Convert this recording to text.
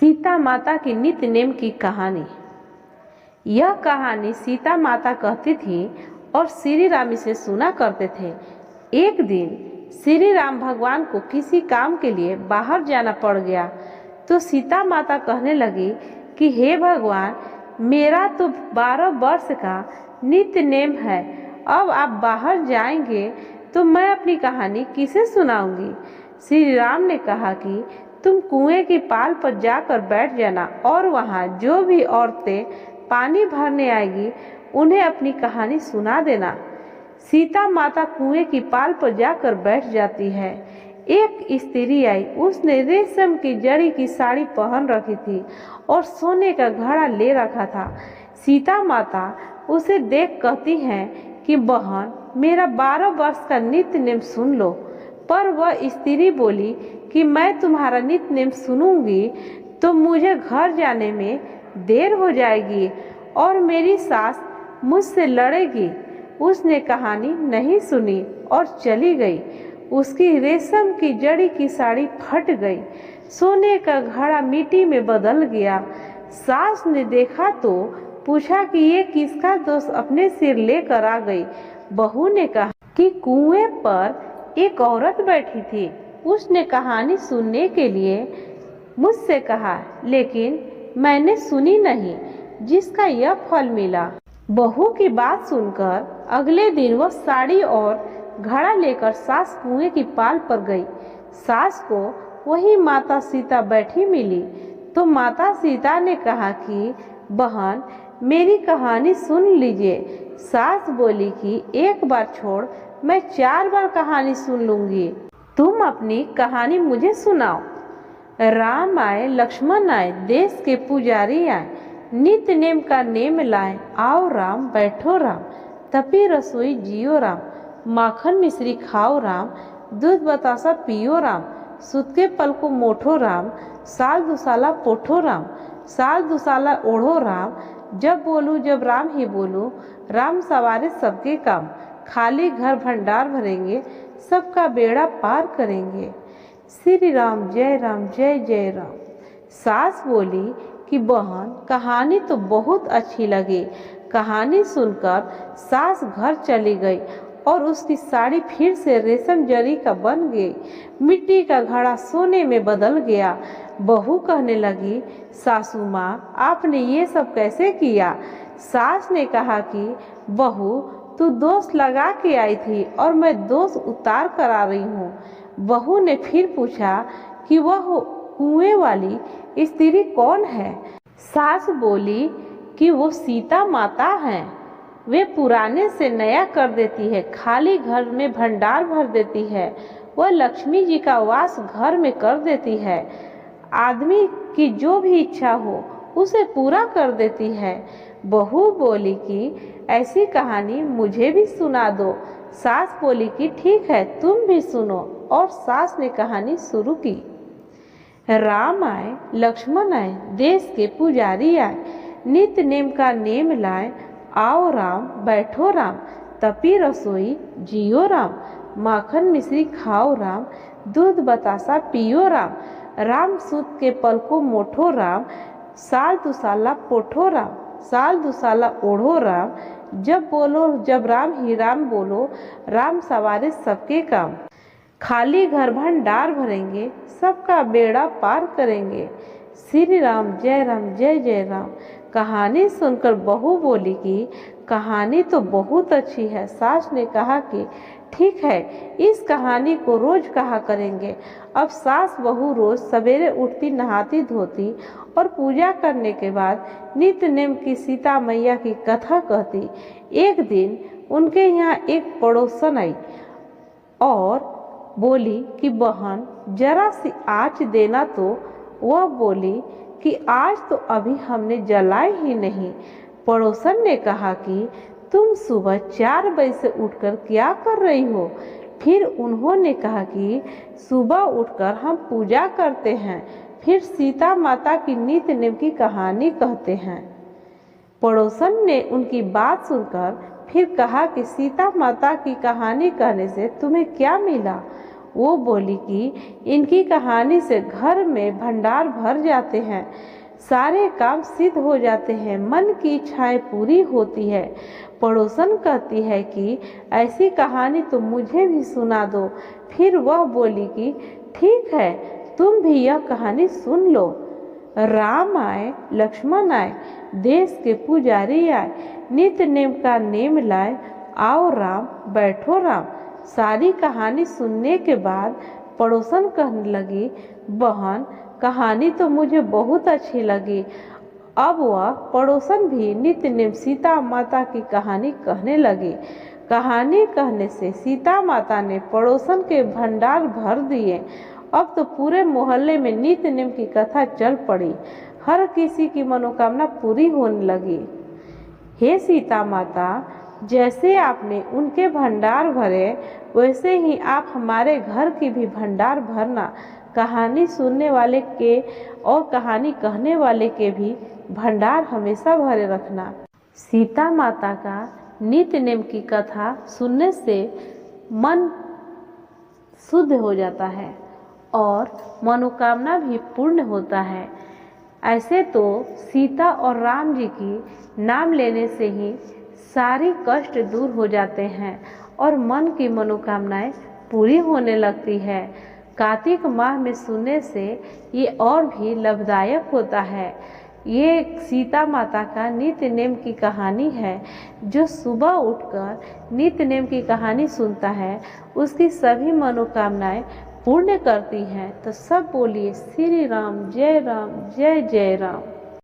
सीता माता की नित्य नेम की कहानी। यह कहानी सीता माता कहती थी और श्री राम इसे सुना करते थे। एक दिन श्री राम भगवान को किसी काम के लिए बाहर जाना पड़ गया तो सीता माता कहने लगी कि हे भगवान, मेरा तो 12 वर्ष का नित्य नेम है, अब आप बाहर जाएंगे तो मैं अपनी कहानी किसे सुनाऊंगी। श्री राम ने कहा कि तुम कुएं की पाल पर जाकर बैठ जाना और वहाँ जो भी औरतें पानी भरने आएगी उन्हें अपनी कहानी सुना देना। सीता माता कुएं की पाल पर जाकर बैठ जाती है। एक स्त्री आई, उसने रेशम की जड़ी की साड़ी पहन रखी थी और सोने का घड़ा ले रखा था। सीता माता उसे देख कहती हैं कि बहन, मेरा 12 वर्ष का नित्य नेम सुन लो। पर वह स्त्री बोली कि मैं तुम्हारा नित्य नेम सुनूंगी तो मुझे घर जाने में देर हो जाएगी और मेरी सास मुझसे लड़ेगी। उसने कहानी नहीं सुनी और चली गई। उसकी रेशम की जड़ी की साड़ी फट गई, सोने का घड़ा मिट्टी में बदल गया। सास ने देखा तो पूछा कि ये किसका दोष अपने सिर लेकर आ गई। बहू ने कहा कि कुएं पर एक औरत बैठी थी, उसने कहानी सुनने के लिए मुझसे कहा, लेकिन मैंने सुनी नहीं, जिसका यह फल मिला। बहू की बात सुनकर अगले दिन वह साड़ी और घड़ा लेकर सास कुएं की पाल पर गई। सास को वही माता सीता बैठी मिली तो माता सीता ने कहा कि बहन, मेरी कहानी सुन लीजिए। सास बोली कि एक बार छोड़, मैं 4 बार कहानी सुन लूंगी, तुम अपनी कहानी मुझे सुनाओ। राम आए, लक्ष्मण आए, देश के पुजारी आए, नित्य नेम का नेम लाए। आओ राम, बैठो राम, तपी रसोई जियो राम, माखन मिश्री खाओ राम, दूध बतासा पियो राम, सुत के पल को मोठो राम, साल दुसाला पोठो राम, साल दुसाला ओढ़ो राम, जब बोलूं जब राम ही बोलूं, राम सवारे सबके काम, खाली घर भंडार भरेंगे, सबका बेड़ा पार करेंगे। श्री राम जय जय राम। सास बोली कि बहन, कहानी तो बहुत अच्छी लगी। कहानी सुनकर सास घर चली गई और उसकी साड़ी फिर से रेशम जरी का बन गई, मिट्टी का घड़ा सोने में बदल गया। बहू कहने लगी, सासू माँ, आपने ये सब कैसे किया। सास ने कहा कि बहू, तू दोष लगा के आई थी और मैं दोष उतार कर आ रही हूँ। बहू ने फिर पूछा कि वह कुएं वाली स्त्री कौन है। सास बोली कि वो सीता माता हैं। वे पुराने से नया कर देती है, खाली घर में भंडार भर देती है। वह लक्ष्मी जी का वास घर में कर देती है। आदमी की जो भी इच्छा हो उसे पूरा कर देती है। बहू बोली कि ऐसी कहानी मुझे भी सुना दो। सास बोली कि ठीक है, तुम भी सुनो, और सास ने कहानी शुरू की। राम आए, लक्ष्मण आए, देश के पुजारी आए, नित्य नेम का नेम लाए। आओ राम, बैठो राम, तपी रसोई जियो राम, माखन मिश्री खाओ राम, दूध बतासा पियो राम, राम सूत के पल को मोठो राम, साल दुसाला पोठो राम, साल दुसाला ओढ़ो राम, जब बोलो जब राम ही राम बोलो, राम सवारे सबके काम, खाली घर भंडार भरेंगे, सबका बेड़ा पार करेंगे। श्री राम जय जय राम। कहानी सुनकर बहू बोली कि कहानी तो बहुत अच्छी है। सास ने कहा कि ठीक है, इस कहानी को रोज कहा करेंगे। अब सास बहू रोज सवेरे उठती, नहाती धोती और पूजा करने के बाद नित्य नेम की सीता मैया की कथा कहती। एक दिन उनके यहाँ एक पड़ोसन आई और बोली कि बहन, जरा सी आँच देना। तो वह बोली कि आज तो अभी हमने जलाई ही नहीं। पड़ोसन ने कहा कि तुम सुबह 4 बजे से उठकर क्या कर रही हो। फिर उन्होंने कहा कि सुबह उठकर हम पूजा करते हैं, फिर सीता माता की नित्य नेम की कहानी कहते हैं। पड़ोसन ने उनकी बात सुनकर फिर कहा कि सीता माता की कहानी कहने से तुम्हें क्या मिला। वो बोली कि इनकी कहानी से घर में भंडार भर जाते हैं, सारे काम सिद्ध हो जाते हैं, मन की इच्छाएं पूरी होती है। पड़ोसन कहती है कि ऐसी कहानी तो मुझे भी सुना दो। फिर वह बोली कि ठीक है, तुम भी यह कहानी सुन लो। राम आए, लक्ष्मण आए, देश के पुजारी आए, नित्य नेम का नेम लाए, आओ राम बैठो राम। सारी कहानी सुनने के बाद पड़ोसन कहने लगी, बहन कहानी तो मुझे बहुत अच्छी लगी। अब वह पड़ोसन भी नित्य नेम सीता माता की कहानी कहने लगी। कहानी कहने से सीता माता ने पड़ोसन के भंडार भर दिए। अब तो पूरे मोहल्ले में नित्य नेम की कथा चल पड़ी। हर किसी की मनोकामना पूरी होने लगी। हे सीता माता, जैसे आपने उनके भंडार भरे, वैसे ही आप हमारे घर की भी भंडार भरना। कहानी सुनने वाले के और कहानी कहने वाले के भी भंडार हमेशा भरे रखना। सीता माता का नित्य नेम की कथा सुनने से मन शुद्ध हो जाता है और मनोकामना भी पूर्ण होता है। ऐसे तो सीता और राम जी की नाम लेने से ही सारी कष्ट दूर हो जाते हैं और मन की मनोकामनाएं पूरी होने लगती है। कार्तिक माह में सुनने से ये और भी लाभदायक होता है। ये सीता माता का नित्य नेम की कहानी है। जो सुबह उठकर नित्य नेम की कहानी सुनता है, उसकी सभी मनोकामनाएं पूर्ण करती हैं। तो सब बोलिए श्री राम जय जय राम।